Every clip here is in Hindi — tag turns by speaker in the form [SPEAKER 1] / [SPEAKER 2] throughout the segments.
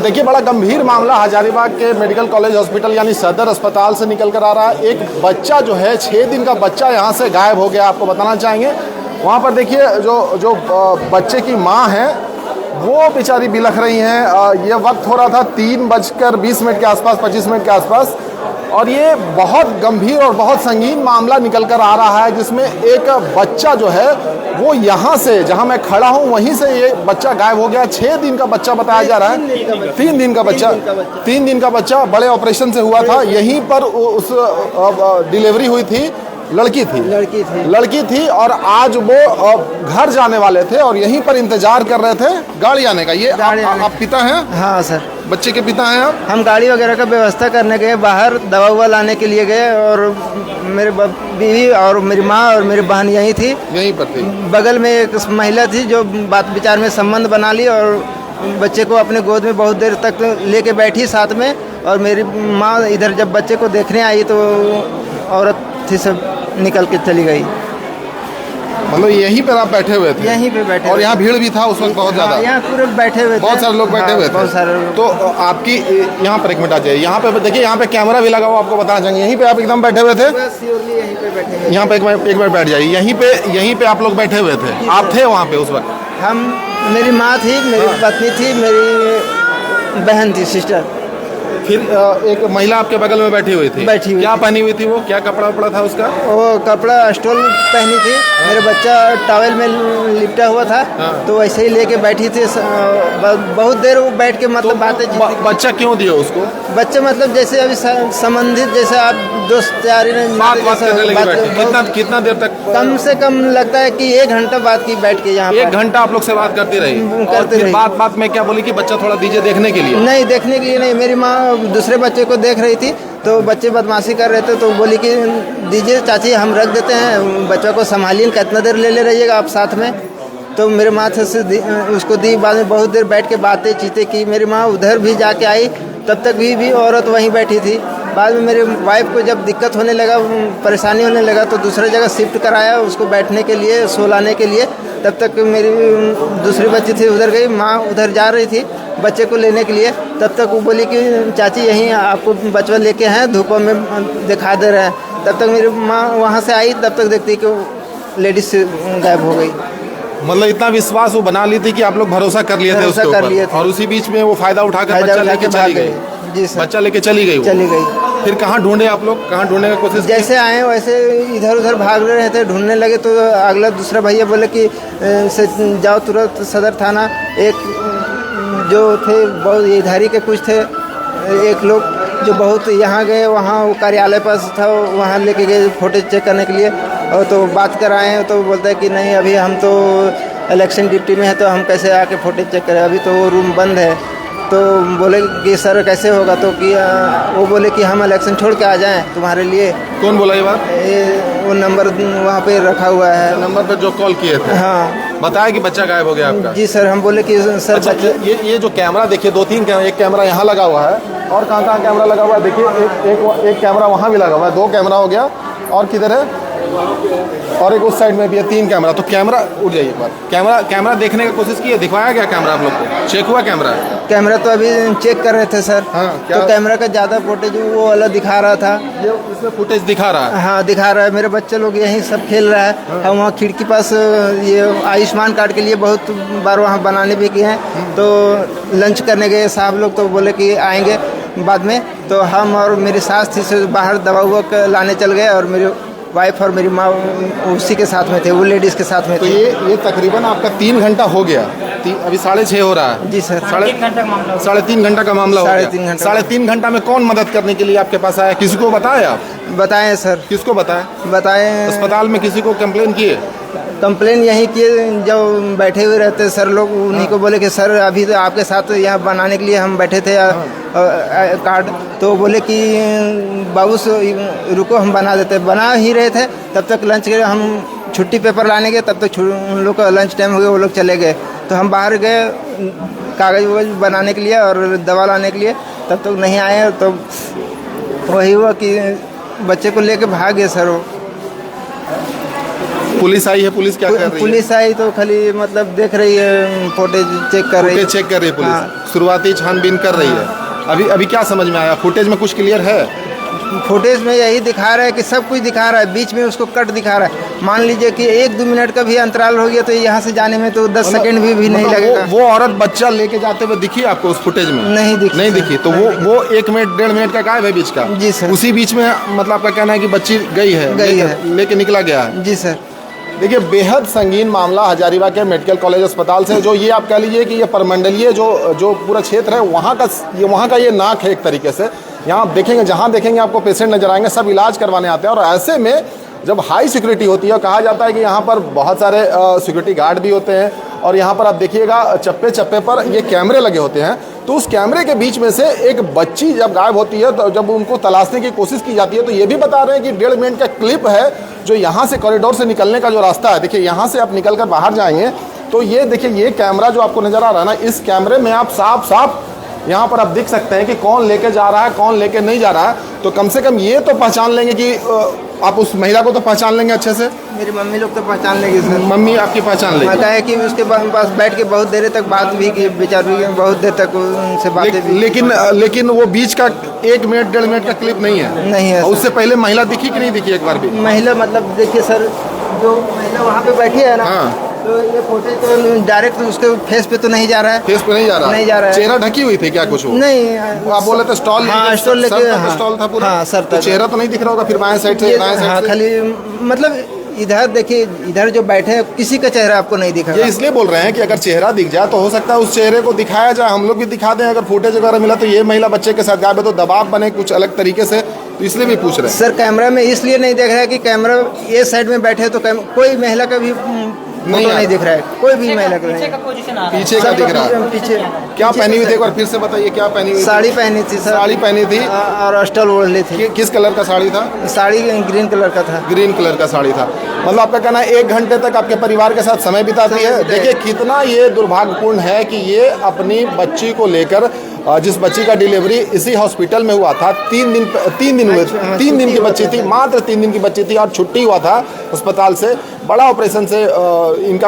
[SPEAKER 1] देखिए, बड़ा गंभीर मामला हजारीबाग के मेडिकल कॉलेज हॉस्पिटल यानी सदर अस्पताल से निकल कर आ रहा है। एक बच्चा जो है 6 दिन का बच्चा यहाँ से गायब हो गया। आपको बताना चाहेंगे वहाँ पर देखिए जो बच्चे की माँ है वो बेचारी बिलख रही हैं। ये वक्त हो रहा था 3:20 के आसपास, 25 मिनट के आसपास, और ये बहुत गंभीर और बहुत संगीन मामला निकल कर आ रहा है, जिसमें एक बच्चा जो है वो यहाँ से, जहाँ मैं खड़ा हूँ वहीं से ये बच्चा गायब हो गया। 6 दिन का बच्चा बताया जा रहा है। 3 दिन का बच्चा, 3 दिन का बच्चा बड़े ऑपरेशन से हुआ था। यहीं पर उस डिलीवरी हुई थी, लड़की थी और आज वो घर जाने वाले थे और यहीं पर इंतजार कर रहे थे गाड़ी आने का। ये आप पिता हैं?
[SPEAKER 2] हाँ सर,
[SPEAKER 1] बच्चे के पिता हैं आप?
[SPEAKER 2] हम गाड़ी वगैरह का व्यवस्था करने गए, बाहर दवा उवा लाने के लिए गए, और मेरे बीवी और मेरी माँ और मेरी बहन यहीं थी,
[SPEAKER 1] यहीं पर थी।
[SPEAKER 2] बगल में एक महिला थी जो बात विचार में संबंध बना ली और बच्चे को अपने गोद में बहुत देर तक लेके बैठी साथ में। और मेरी माँ इधर जब बच्चे को देखने आई तो औरत थी सब निकल के चली गई।
[SPEAKER 1] मतलब यहीं पर आप बैठे हुए थे?
[SPEAKER 2] यहीं पे बैठे,
[SPEAKER 1] और यहाँ भीड़ भी था उस वक्त बहुत ज़्यादा?
[SPEAKER 2] यहाँ पूरे बैठे हुए थे,
[SPEAKER 1] बहुत सारे लोग बैठे हुए थे।
[SPEAKER 2] बहुत सारे।
[SPEAKER 1] तो आपकी यहाँ पर एक मिनट आ जाइए, यहाँ पे देखिए, यहाँ पे कैमरा भी लगा हुआ, आपको बताना चाहेंगे। यहीं पे आप एकदम बैठे हुए थे?
[SPEAKER 2] यहीं पे बैठे हुए।
[SPEAKER 1] यहाँ पे एक मिनट बैठ जाइए। यहीं पे आप लोग बैठे हुए थे? आप थे वहाँ पे उस वक्त?
[SPEAKER 2] हम, मेरी माँ थी, मेरी पत्नी थी, मेरी बहन थी, सिस्टर।
[SPEAKER 1] फिर एक महिला आपके बगल में बैठी हुई थी? क्या पहनी हुई थी वो? क्या कपड़ा उपड़ा था उसका?
[SPEAKER 2] वो कपड़ा स्टोल पहनी थी। मेरा बच्चा टॉवेल में लिपटा हुआ था। तो वैसे ही लेके बैठी थी। बहुत देर वो बैठ के मतलब बातें।
[SPEAKER 1] बच्चा क्यों दिया उसको?
[SPEAKER 2] बच्चा मतलब जैसे अभी संबंधित, जैसे आप दोस्त यारी ने
[SPEAKER 1] कितना देर तक?
[SPEAKER 2] कम से कम लगता है कि 1 घंटा बाद की बैठ के यहाँ
[SPEAKER 1] 1 घंटा आप लोग से बात करती रही? बात में क्या बोली कि बच्चा थोड़ा दीजिए देखने के लिए?
[SPEAKER 2] नहीं, देखने के लिए नहीं। मेरी माँ दूसरे बच्चे को देख रही थी तो बच्चे बदमाशी कर रहे थे, तो बोली कि दीजिए चाची, हम रख देते हैं, बच्चों को संभालिए, कितना देर ले रहिएगा आप साथ में। तो मेरे माँ से उसको दी। बाद में बहुत देर बैठ के बातें चीतें की। मेरी माँ उधर भी जाके आई, तब तक भी औरत वहीं बैठी थी। बाद में मेरे वाइफ को जब दिक्कत होने लगा, परेशानी होने लगा, तो दूसरी जगह शिफ्ट कराया उसको बैठने के लिए, सोलाने के लिए। तब तक मेरी दूसरी बच्ची थी उधर गई, माँ उधर जा रही थी बच्चे को लेने के लिए। तब तक वो बोली कि चाची यहीं आपको बच्चा लेके हैं, धूपों में दिखा दे रहे हैं। तब तक मेरी माँ वहाँ से आई, तब तक देखती कि लेडीज गायब हो गई।
[SPEAKER 1] मतलब इतना विश्वास वो बना ली थी कि आप लोग भरोसा कर लिए थे उसके ऊपर, और उसी बीच में वो फायदा उठाकर बच्चा लेके चली गई।
[SPEAKER 2] जी सर,
[SPEAKER 1] बच्चा लेके चली गई। फिर कहाँ ढूंढे आप लोग? कहाँ ढूंढने का कोशिश?
[SPEAKER 2] जैसे आए वैसे इधर उधर भाग रहे थे, ढूंढने लगे तो अगला दूसरा भैया बोले कि जाओ तुरंत सदर थाना। एक जो थे बहुत इधर ही के कुछ थे, एक लोग जो बहुत यहाँ गए, वहाँ वो कार्यालय पास था, वहाँ लेके गए फोटो चेक करने के लिए। और तो बात कराए तो बोलते हैं कि नहीं, अभी हम तो इलेक्शन ड्यूटी में है, तो हम कैसे आके फोटो चेक करें, अभी तो वो रूम बंद है। तो बोले कि सर कैसे होगा? तो कि वो बोले कि हम इलेक्शन छोड़ के आ जाएं तुम्हारे लिए।
[SPEAKER 1] कौन बोला ये बात?
[SPEAKER 2] वो नंबर वहाँ पे रखा हुआ है,
[SPEAKER 1] नंबर पे जो कॉल किए थे।
[SPEAKER 2] हाँ,
[SPEAKER 1] बताया कि बच्चा गायब हो गया आपका?
[SPEAKER 2] जी सर, हम बोले कि सर
[SPEAKER 1] अच्छा, ये जो कैमरा देखिए, 2-3 कैमरा, एक कैमरा यहाँ लगा हुआ है, और कहाँ कैमरा लगा हुआ है देखिए। एक कैमरा वहाँ भी लगा हुआ है, 2 कैमरा हो गया। और किधर है? और एक उस साइड में भी है, 3 कैमरा। तो कैमरा उड़ जाइए एक बार। कैमरा देखने की कोशिश की है? दिखवाया क्या कैमरा आप लोग को? चेक हुआ कैमरा
[SPEAKER 2] तो अभी चेक कर रहे थे सर।
[SPEAKER 1] हाँ,
[SPEAKER 2] तो कैमरा का ज़्यादा फुटेज वो वाला दिखा रहा था।
[SPEAKER 1] ये इसमें फुटेज दिखा रहा है?
[SPEAKER 2] हाँ, दिखा रहा है। मेरे बच्चे लोग यहीं सब खेल रहा है। हम वहाँ खिड़की पास ये आयुष्मान कार्ड के लिए बहुत बार वहाँ बनाने भी किए हैं। तो लंच करने गए साहब लोग, तो बोले कि आएंगे बाद में। तो हम और मेरी सास थी बाहर दवा उवा लाने चल गए, और मेरी वाइफ और मेरी माँ उसी के साथ में थे, वो लेडीज़ के साथ में थे।
[SPEAKER 1] तो ये तकरीबन आपका 3 घंटा हो गया। अभी 6:30 हो रहा है।
[SPEAKER 2] जी सर,
[SPEAKER 1] 3.5 घंटा का मामला हो गया। 3.5 घंटा में कौन मदद करने के लिए आपके पास आया? किसी को बताया आप?
[SPEAKER 2] बताएं सर।
[SPEAKER 1] किसको
[SPEAKER 2] बताएं?
[SPEAKER 1] अस्पताल में किसी को कंप्लेन किए?
[SPEAKER 2] कंप्लेन यहीं किए, जो बैठे हुए रहते सर लोग, उन्हीं को बोले कि सर अभी तो आपके साथ यहाँ बनाने के लिए हम बैठे थे कार्ड। तो बोले कि बाबू रुको, हम बना देते। बना ही रहे थे, तब तक लंच के हम छुट्टी पेपर लाने गए, तब तक उन लोग का लंच टाइम हो गया, वो लोग चले गए। तो हम बाहर गए कागज़ वगज बनाने के लिए और दवा लाने के लिए, तब तक नहीं आए। तो वही हुआ कि बच्चे को लेके भाग गए सर वो।
[SPEAKER 1] पुलिस आई है, पुलिस क्या कर रही है?
[SPEAKER 2] पुलिस आई तो खाली मतलब देख रही है, फुटेज चेक कर रही है।
[SPEAKER 1] चेक कर रही है पुलिस।
[SPEAKER 2] हाँ।
[SPEAKER 1] शुरुआती छानबीन कर रही है। अभी क्या समझ में आया? फुटेज में कुछ क्लियर है?
[SPEAKER 2] फुटेज में यही दिखा रहा है कि सब कुछ दिखा रहा है, बीच में उसको कट दिखा रहा है। मान लीजिए कि 1-2 मिनट का भी अंतराल हो गया तो यहाँ से जाने में तो 10 सेकंड भी नहीं लगेगा।
[SPEAKER 1] वो औरत बच्चा लेके जाते हुए दिखी आपको उस फुटेज में?
[SPEAKER 2] नहीं दिखी।
[SPEAKER 1] तो वो 1 मिनट 1.5 मिनट का गायब है बीच का?
[SPEAKER 2] जी सर।
[SPEAKER 1] उसी बीच में मतलब आपका कहना है कि बच्ची गई है, लेके निकला गया है?
[SPEAKER 2] जी सर।
[SPEAKER 1] देखिए, बेहद संगीन मामला हजारीबाग के मेडिकल कॉलेज अस्पताल से, जो ये आप कह लीजिए कि ये परमंडलीय जो पूरा क्षेत्र है वहाँ का ये नाक है एक तरीके से। यहाँ आप देखेंगे, जहाँ देखेंगे आपको पेशेंट नजर आएंगे, सब इलाज करवाने आते हैं। और ऐसे में जब हाई सिक्योरिटी होती है, कहा जाता है कि यहाँ पर बहुत सारे सिक्योरिटी गार्ड भी होते हैं, और यहाँ पर आप देखिएगा चप्पे चप्पे पर ये कैमरे लगे होते हैं। तो उस कैमरे के बीच में से एक बच्ची जब गायब होती है, तो जब उनको तलाशने की कोशिश की जाती है, तो ये भी बता रहे हैं कि 1.5 मिनट का क्लिप है जो यहाँ से कॉरिडोर से निकलने का जो रास्ता है। देखिए, यहाँ से आप निकल कर बाहर जाएंगे तो ये देखिए, ये कैमरा जो आपको नज़र आ रहा है ना, इस कैमरे में आप साफ यहाँ पर आप देख सकते हैं कि कौन लेके जा रहा है, कौन लेके नहीं जा रहा है। तो कम से कम ये तो पहचान लेंगे कि आप उस महिला को तो पहचान लेंगे अच्छे से।
[SPEAKER 2] मेरी मम्मी लोग तो पहचान लेंगे सर।
[SPEAKER 1] मम्मी आपकी पहचान लेगी?
[SPEAKER 2] मैं कहा कि उसके पास बैठ के बहुत देर तक बात भी की, विचार भी की, बहुत देर तक उनसे बातें भी।
[SPEAKER 1] लेकिन वो बीच का 1 मिनट 1.5 मिनट का क्लिप नहीं है। उससे पहले महिला दिखी कि नहीं दिखी एक बार भी?
[SPEAKER 2] महिला मतलब देखिए सर, जो महिला वहाँ पे बैठी है ना,
[SPEAKER 1] हाँ।
[SPEAKER 2] तो ये फोटो तो डायरेक्ट उसके फेस पे तो नहीं जा रहा है।
[SPEAKER 1] फेस पे नहीं जा रहा है। चेहरा ढकी हुई थी क्या कुछ? वो
[SPEAKER 2] नहीं,
[SPEAKER 1] आप बोले तो स्टॉल?
[SPEAKER 2] हाँ, स्टॉल लेके
[SPEAKER 1] स्टॉल था पूरा।
[SPEAKER 2] हाँ सर।
[SPEAKER 1] तो चेहरा तो नहीं दिख रहा होगा फिर बाएं साइड से?
[SPEAKER 2] हाँ, खाली मतलब इधर देखिए, इधर जो बैठे हैं किसी का चेहरा आपको नहीं दिखा।
[SPEAKER 1] ये इसलिए बोल रहे हैं कि अगर चेहरा दिख जाए तो हो सकता है उस चेहरे को दिखाया जाए, हम लोग भी दिखा दें। अगर फुटेज वगैरह मिला तो ये महिला बच्चे के साथ गायब है, तो दबाव बने कुछ अलग तरीके से, तो इसलिए भी पूछ रहे हैं।
[SPEAKER 2] सर, कैमरा में इसलिए नहीं देख रहा है कि कैमरा ये साइड में बैठे तो कोई महिला का भी नहीं दिख रहा है, कोई भी महिला का
[SPEAKER 3] पीछे का पोजीशन आ रहा है।
[SPEAKER 1] पीछे का दिख रहा है।
[SPEAKER 2] पीछे
[SPEAKER 1] क्या पहनी हुई थी? एक बार फिर से बताइए, क्या पहनी हुई?
[SPEAKER 2] साड़ी पहनी थी सर।
[SPEAKER 1] साड़ी पहनी थी
[SPEAKER 2] और अस्टल ओढ़ ली थी।
[SPEAKER 1] किस कलर का साड़ी था?
[SPEAKER 2] साड़ी ग्रीन कलर का था।
[SPEAKER 1] ग्रीन कलर का साड़ी था। मतलब आपका कहना है 1 घंटे तक आपके परिवार के साथ समय बिताती है। देखिए, कितना ये दुर्भाग्यपूर्ण है कि ये अपनी बच्ची को लेकर, जिस बच्ची का डिलीवरी इसी हॉस्पिटल में हुआ था, 3 दिन हुए, 3 दिन की बच्ची थी, मात्र 3 दिन की बच्ची थी, और छुट्टी हुआ था अस्पताल से, बड़ा ऑपरेशन से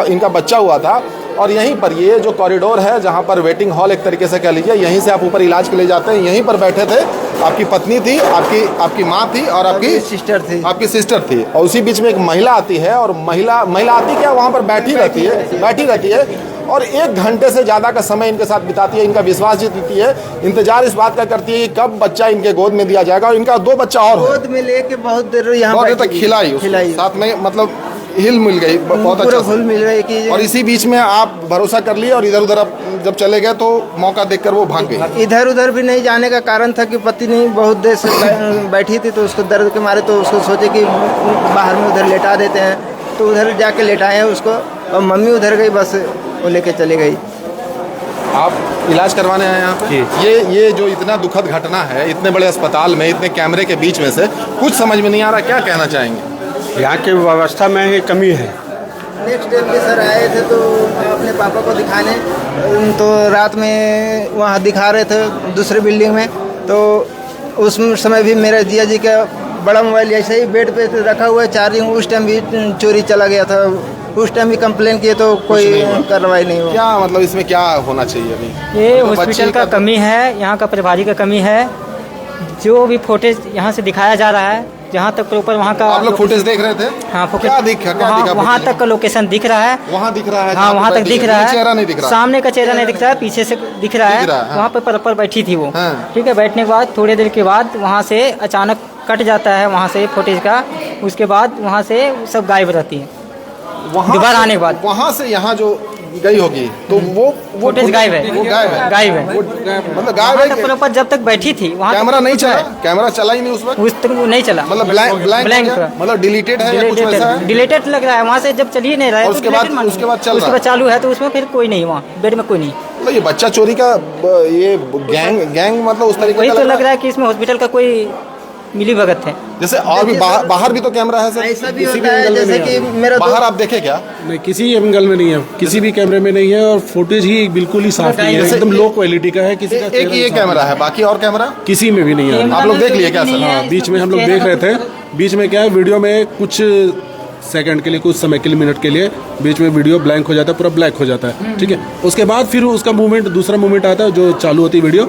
[SPEAKER 1] इनका बच्चा हुआ था। और यहीं पर ये जो कॉरिडोर है, जहाँ पर वेटिंग हॉल एक तरीके से कह लीजिए, यहीं से आप ऊपर इलाज के लिए जाते हैं, यहीं पर बैठे थे। आपकी पत्नी थी, आपकी माँ थी, और आपकी सिस्टर थी। और उसी बीच में एक महिला आती है, और महिला आती क्या, वहाँ पर बैठी रहती है और 1 घंटे से ज़्यादा का समय इनके साथ बिताती है, इनका विश्वास जीतती है, इंतजार इस बात का करती है कि कब बच्चा इनके गोद में दिया जाएगा। और इनका 2 बच्चा और
[SPEAKER 2] गोद में लेके बहुत देर यहाँ
[SPEAKER 1] तक खिलाई साथ में, मतलब हिल मिल गई, बहुत अच्छा
[SPEAKER 2] हिल मिल रही कि।
[SPEAKER 1] और इसी बीच में आप भरोसा कर लिए और इधर उधर जब चले गए तो मौका देखकर वो भाग गई।
[SPEAKER 2] इधर उधर भी नहीं जाने का कारण था कि पत्नी बहुत देर से बैठी थी, तो उसको दर्द के मारे तो उसको सोचे कि बाहर में उधर लेटा देते हैं, तो उधर जाके लेटाए उसको, और मम्मी उधर गई, बस वो लेके चली गई।
[SPEAKER 1] आप इलाज करवाने आए यहाँ पे? ये जो इतना दुखद घटना है, इतने बड़े अस्पताल में, इतने कैमरे के बीच में से कुछ समझ में नहीं आ रहा, क्या कहना चाहेंगे?
[SPEAKER 4] यहाँ की व्यवस्था में ही कमी है।
[SPEAKER 2] नेक्स्ट डे पे सर आए थे तो अपने पापा को दिखाने, तो रात में वहाँ दिखा रहे थे दूसरे बिल्डिंग में, तो उस समय भी मेरा जिया जी का बड़ा मोबाइल ऐसे ही बेड पे रखा हुआ है चार्जिंग, उस टाइम भी चोरी चला गया था। उस टाइम भी कंप्लेन किए तो कोई कार्रवाई नहीं हुआ।
[SPEAKER 1] क्या मतलब इसमें क्या होना चाहिए अभी?
[SPEAKER 3] ये हॉस्पिटल का कमी है, यहाँ का प्रभारी का कमी है। जो भी फुटेज यहाँ से दिखाया जा रहा है, जहाँ तक प्रॉपर वहाँ का
[SPEAKER 1] आप लोग फुटेज देख रहे थे?
[SPEAKER 3] हाँ,
[SPEAKER 1] क्या दिखा?
[SPEAKER 3] वहाँ तक का लोकेशन दिख रहा है।
[SPEAKER 1] वहाँ दिख रहा है?
[SPEAKER 3] हाँ, वहाँ तक दिख रहा है।
[SPEAKER 1] चेहरा नहीं दिख रहा,
[SPEAKER 3] सामने का चेहरा नहीं दिख रहा है, पीछे से दिख रहा है। वहाँ पर प्रॉपर बैठी थी वो। ठीक है, बैठने के बाद थोड़ी देर के बाद वहाँ से अचानक कट जाता है वहाँ से फुटेज का, उसके बाद वहाँ से सब गायब रहती है। दोबारा आने के बाद
[SPEAKER 1] वहाँ से यहाँ जो गई होगी तो वो
[SPEAKER 3] फुटेज गायब है।
[SPEAKER 1] वो गायब है मतलब गायब है।
[SPEAKER 3] प्रॉपर जब तक बैठी थी वहाँ
[SPEAKER 1] कैमरा नहीं चला, कैमरा चला ही नहीं उस वक्त,
[SPEAKER 3] उस तक नहीं चला,
[SPEAKER 1] मतलब ब्लैंक मतलब डिलीटेड है या कुछ वैसा है?
[SPEAKER 3] डिलीटेड लग रहा है वहाँ से, जब चलिए नहीं रहा है।
[SPEAKER 1] उसके बाद
[SPEAKER 3] चालू है तो उसमें फिर कोई नहीं, वहाँ बेड में कोई नहीं।
[SPEAKER 1] मतलब ये बच्चा चोरी का ये गैंग मतलब उस तरीके
[SPEAKER 3] वही तो लग रहा है कि इसमें हॉस्पिटल का कोई मिली भगत है।
[SPEAKER 1] जैसे और भी बाहर भी तो कैमरा है सर,
[SPEAKER 2] ऐसा भी होता है जैसे कि मेरा
[SPEAKER 1] बाहर आप देखे क्या?
[SPEAKER 4] नहीं, किसी एंगल में नहीं है, किसी भी कैमरे में नहीं है, और फुटेज ही बिल्कुल ही साफ नहीं है, एकदम लो क्वालिटी का है। किसी का
[SPEAKER 1] एक ये कैमरा है, बाकी और कैमरा
[SPEAKER 4] किसी में भी नहीं है।
[SPEAKER 1] आप लोग देख लिए क्या सर?
[SPEAKER 4] हाँ, बीच में हम लोग देख रहे थे, बीच में क्या है वीडियो में कुछ सेकंड के लिए, कुछ समय के लिए, मिनट के लिए बीच में वीडियो ब्लैंक हो जाता है, पूरा ब्लैक हो जाता है, ठीक है। उसके बाद फिर उसका मूवमेंट, दूसरा मूवमेंट आता है जो चालू होती है वीडियो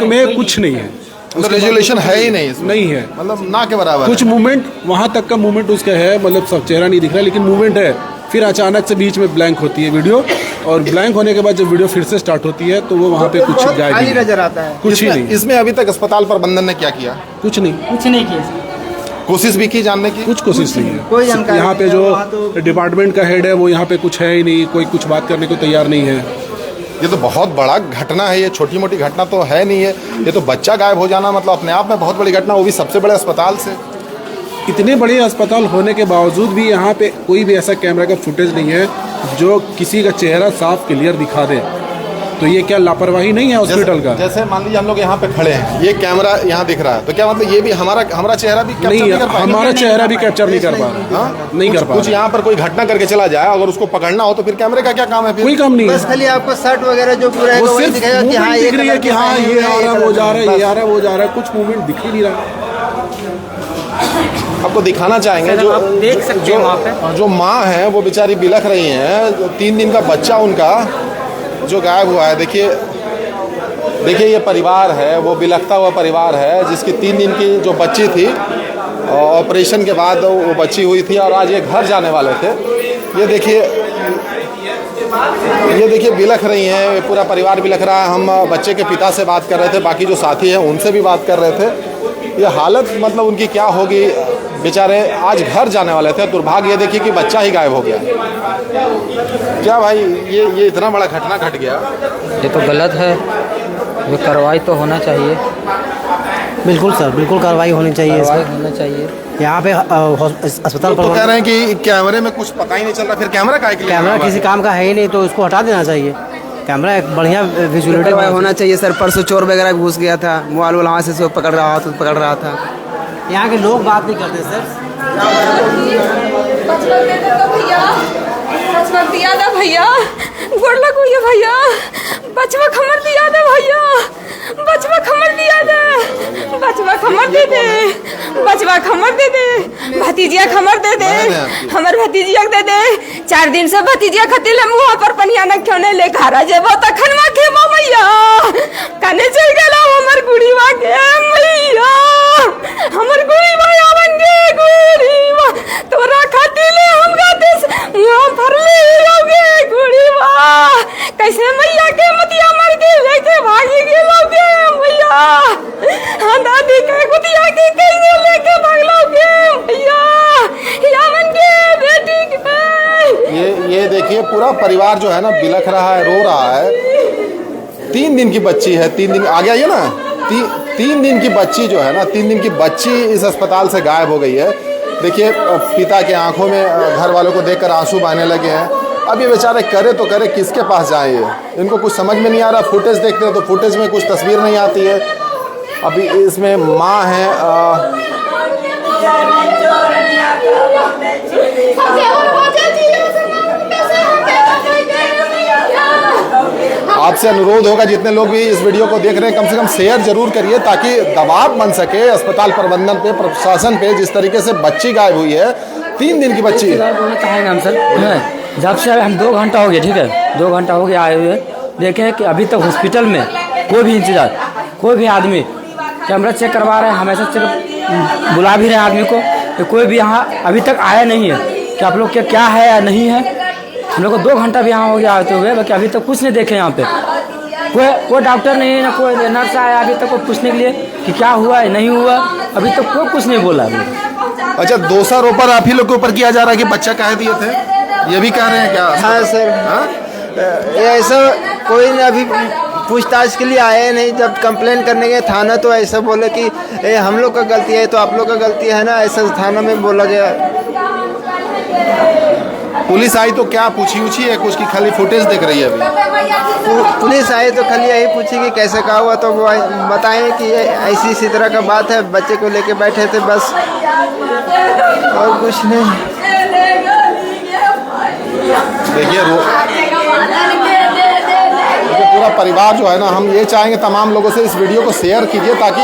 [SPEAKER 4] में कुछ नहीं है,
[SPEAKER 1] मतलब रेजोल्यूशन है ही नहीं इसमें।
[SPEAKER 4] नहीं है,
[SPEAKER 1] मतलब ना के बराबर
[SPEAKER 4] कुछ मूवमेंट वहाँ तक का मूवमेंट उसका है, मतलब सब चेहरा नहीं दिख रहा लेकिन मूवमेंट है। फिर अचानक से बीच में ब्लैंक होती है वीडियो, और ब्लैंक होने के बाद जब वीडियो फिर से स्टार्ट होती है तो वो वहाँ पे कुछ गायब
[SPEAKER 2] खाली नजर आता है।
[SPEAKER 4] कुछ ही नहीं।
[SPEAKER 1] इसमें अभी तक अस्पताल प्रबंधन ने क्या किया?
[SPEAKER 4] कुछ नहीं
[SPEAKER 3] किया।
[SPEAKER 1] कोशिश भी की जानने की?
[SPEAKER 4] कुछ कोशिश नहीं है।
[SPEAKER 2] कोई जानकारी
[SPEAKER 4] यहाँ पे जो डिपार्टमेंट का हेड है वो यहाँ पे कुछ है ही नहीं, कोई कुछ बात करने को तैयार नहीं है।
[SPEAKER 1] ये तो बहुत बड़ा घटना है, ये छोटी मोटी घटना तो है नहीं है। ये तो बच्चा गायब हो जाना मतलब अपने आप में बहुत बड़ी घटना, वो भी सबसे बड़े अस्पताल से।
[SPEAKER 4] इतने बड़े अस्पताल होने के बावजूद भी यहाँ पे कोई भी ऐसा कैमरा का फुटेज नहीं है जो किसी का चेहरा साफ क्लियर दिखा दे। तो ये क्या लापरवाही नहीं है हॉस्पिटल का?
[SPEAKER 1] जैसे मान लीजिए हम लोग यहाँ पे खड़े हैं, ये कैमरा यहाँ दिख रहा है, तो क्या मतलब ये भी हमारा चेहरा भी कैप्चर नहीं कर पाएगा?
[SPEAKER 4] हमारा चेहरा भी कैप्चर नहीं कर पा रहा।
[SPEAKER 1] हाँ?
[SPEAKER 4] नहीं कर पा
[SPEAKER 1] कुछ यहाँ पर कोई घटना करके चला जाए, अगर उसको पकड़ना हो तो फिर कैमरे का क्या काम है? फिर
[SPEAKER 4] कोई काम नहीं है,
[SPEAKER 2] बस खाली आपको शर्ट वगैरह जो पूरा है
[SPEAKER 4] वो
[SPEAKER 2] वो
[SPEAKER 4] सिर्फ
[SPEAKER 2] दिखेगा कि हाँ
[SPEAKER 4] मूवमेंट
[SPEAKER 2] ये
[SPEAKER 4] दिख रही है कि हाँ ये आ रहा है, वो जा रहा है, ये आ रहा है, वो जा रहा है, कुछ मूवमेंट दिख ही नहीं रहा।
[SPEAKER 1] आपको दिखाना चाहेंगे जो
[SPEAKER 3] आप देख सकते हैं वहाँ पे।
[SPEAKER 1] जो माँ है वो बेचारी बिलख रही हैं। 3 दिन का बच्चा उनका जो गायब हुआ है। देखिए ये परिवार है, वो बिलखता हुआ परिवार है जिसकी 3 दिन की जो बच्ची थी, ऑपरेशन के बाद वो बच्ची हुई थी और आज ये घर जाने वाले थे। ये देखिए बिलख रही हैं, पूरा परिवार बिलख रहा है। हम बच्चे के पिता से बात कर रहे थे, बाकी जो साथी हैं उनसे भी बात कर रहे थे। ये हालत मतलब उनकी क्या होगी, बेचारे आज घर जाने वाले थे। दुर्भाग्य ये देखिए कि बच्चा ही गायब हो गया। क्या भाई ये इतना बड़ा घटना घट गया,
[SPEAKER 5] ये तो गलत है, ये कार्रवाई तो होना चाहिए।
[SPEAKER 6] बिल्कुल सर, बिल्कुल कार्रवाई होनी चाहिए,
[SPEAKER 5] होना चाहिए।
[SPEAKER 6] यहाँ पे अस्पताल
[SPEAKER 1] तो कह रहे हैं कि कैमरे में कुछ पता ही नहीं चल रहा, फिर कैमरा का
[SPEAKER 6] कैमरा किसी काम का है ही नहीं तो उसको हटा देना चाहिए। कैमरा एक बढ़िया विजुअलिटी
[SPEAKER 7] होना चाहिए सर। परसों चोर वगैरह घुस गया था, मोबाइल वहाँ से सब पकड़ रहा था।
[SPEAKER 6] यहाँ के लोग बात नहीं करते सर।
[SPEAKER 8] दिया था भैया, गोड़ लगो ये भैया, बचवा खमर दिया था भैया, बचवा खमर दिया था, बचवा खमर दे दे, बचवा खमर दे दे, भतीजिया खमर दे दे, हमार भतीजिया दे दे। 4 दिन से भतीजिया खतिल मुँह पर पनिया न क्यों नहीं ले खा रहा जेबो तखन मा के मैया कने चल गेला हमर गुड़ी वा के मैया, हमर गुड़ी माया बन गे गुड़ी वा तोरा खतिल हम गाते मुँह पर ले लोगे गुड़ी वा कैसे मैया के मतिया मर के लेके भागी गेलोगे मैया, हाँ दादी के गुतिया के कैसे लेके भागलोगे मैया, यामन के बेटी के।
[SPEAKER 1] ये देखिए पूरा परिवार जो है ना बिलख रहा है, रो रहा है। 3 दिन की बच्ची है, 3 दिन आ गया ये ना, 3 दिन की बच्ची जो है ना, 3 दिन की बच्ची इस अस्पताल से गायब हो गई है। देखिए पिता के आंखों में घर वालों को देखकर आंसू बहने लगे हैं। अब ये बेचारे करे तो करे किसके पास जाए, ये इनको कुछ समझ में नहीं आ रहा। फुटेज देखते हैं तो फुटेज में कुछ तस्वीर नहीं आती है। अभी इसमें माँ है, आपसे अनुरोध होगा जितने लोग भी इस वीडियो को देख रहे हैं कम से कम शेयर जरूर करिए ताकि दबाव बन सके अस्पताल प्रबंधन पे, प्रशासन पे। जिस तरीके से बच्ची गायब हुई है, 3 दिन की बच्ची।
[SPEAKER 5] बोलना चाहेंगे हम सर, जब से हम 2 घंटा हो गया, ठीक है 2 घंटा हो गया आए हुए, देखें कि अभी तक हॉस्पिटल में कोई भी इंतजार, कोई भी आदमी कैमरा चेक करवा रहे हैं, हमेशा चेक बुला भी रहे हैं आदमी को, तो कोई भी यहाँ अभी तक आया नहीं है कि आप लोग क्या है या नहीं है। हम लोग को 2 घंटा भी यहाँ हो गया आते हुए, बाकी अभी तक कुछ नहीं देखे यहाँ पे। कोई डॉक्टर नहीं है ना कोई नर्स आया अभी तक को पूछने के लिए कि क्या हुआ है नहीं हुआ, अभी तक कोई कुछ नहीं बोला अभी।
[SPEAKER 1] अच्छा, दोषारोपण आप ही लोग के ऊपर किया जा रहा है कि बच्चा कह दिए थे, ये भी कह रहे हैं क्या?
[SPEAKER 2] हाँ सर, हाँ ऐसा कोई नहीं अभी पूछताछ के लिए आए नहीं। जब कंप्लेन करने गए थाना तो ऐसा बोले कि हम लोग का गलती है तो आप लोग का गलती है ना, ऐसा थाना में बोला गया।
[SPEAKER 1] पुलिस आई तो क्या पूछी है कुछ, की खाली फुटेज देख रही है अभी?
[SPEAKER 2] पुलिस आई तो खाली यही पूछी कि कैसे क्या हुआ, तो वो बताएं कि ऐसी इसी तरह का बात है, बच्चे को लेके बैठे थे बस, और कुछ नहीं।
[SPEAKER 1] देखिए पूरा वाला परिवार जो है ना, हम ये चाहेंगे तमाम लोगों से इस वीडियो को शेयर कीजिए ताकि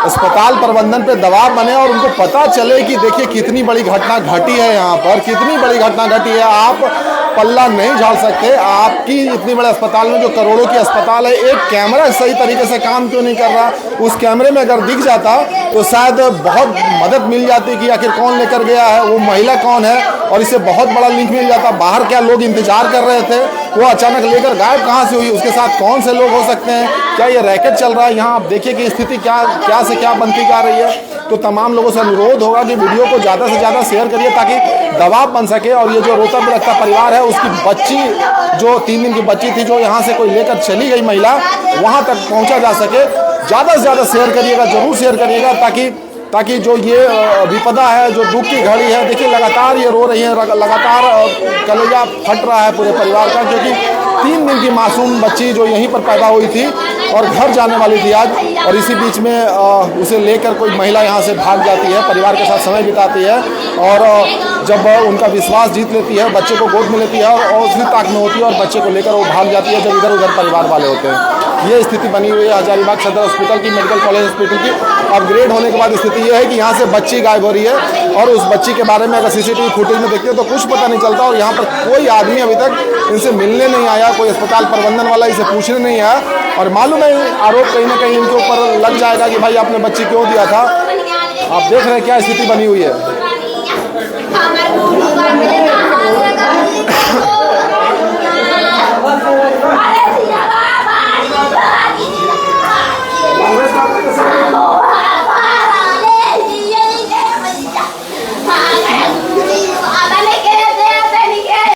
[SPEAKER 1] अस्पताल प्रबंधन पे दबाव बने और उनको पता चले कि देखिए कितनी बड़ी घटना घटी है यहाँ पर, कितनी बड़ी घटना घटी है। आप पल्ला नहीं झाड़ सकते, आपकी इतनी बड़े अस्पताल में जो करोड़ों की अस्पताल है, एक कैमरा सही तरीके से काम क्यों नहीं कर रहा? उस कैमरे में अगर दिख जाता तो शायद बहुत मदद मिल जाती कि आखिर कौन लेकर गया है, वो महिला कौन है, और इससे बहुत बड़ा लिंक मिल जाता। बाहर क्या लोग इंतजार कर रहे थे, वो अचानक लेकर गायब कहाँ से हुई, उसके साथ कौन से लोग हो सकते हैं, क्या ये रैकेट चल रहा है? यहाँ आप देखिए कि स्थिति क्या से क्या बनती जा रही है। तो तमाम लोगों से अनुरोध होगा कि वीडियो को ज़्यादा से ज़्यादा शेयर करिए ताकि दबाव बन सके और ये जो रोता बिलखता परिवार है उसकी बच्ची, जो 3 दिन की बच्ची थी, जो यहाँ से कोई लेकर चली गई महिला, वहाँ तक पहुँचा जा सके। ज़्यादा से ज़्यादा शेयर करिएगा, ज़रूर शेयर करिएगा ताकि जो ये विपदा है, जो दुख की घड़ी है, देखिए लगातार ये रो रही है, लगातार कलेजा फट रहा है पूरे परिवार का, क्योंकि 3 दिन की मासूम बच्ची जो यहीं पर पैदा हुई थी और घर जाने वाली थी आज, और इसी बीच में उसे लेकर कोई महिला यहाँ से भाग जाती है, परिवार के साथ समय बिताती है, और जब उनका विश्वास जीत लेती है, बच्चे को गोद में लेती है और उसकी ताक में होती है और बच्चे को लेकर वो भाग जाती है जब इधर उधर परिवार वाले होते हैं। ये स्थिति बनी हुई है हजारीबाग सदर हॉस्पिटल की, मेडिकल कॉलेज हॉस्पिटल की। अपग्रेड होने के बाद स्थिति ये है कि यहाँ से बच्ची गायब हो रही है और उस बच्ची के बारे में अगर सीसीटीवी फुटेज में देखते हैं तो कुछ पता नहीं चलता, और यहाँ पर कोई आदमी अभी तक इनसे मिलने नहीं आया, कोई अस्पताल प्रबंधन वाला इसे पूछने नहीं आया, और मालूम है आरोप कहीं ना कहीं इनके ऊपर लग जाएगा कि भाई आपने बच्ची क्यों दिया था। आप देख रहे हैं क्या स्थिति बनी हुई है।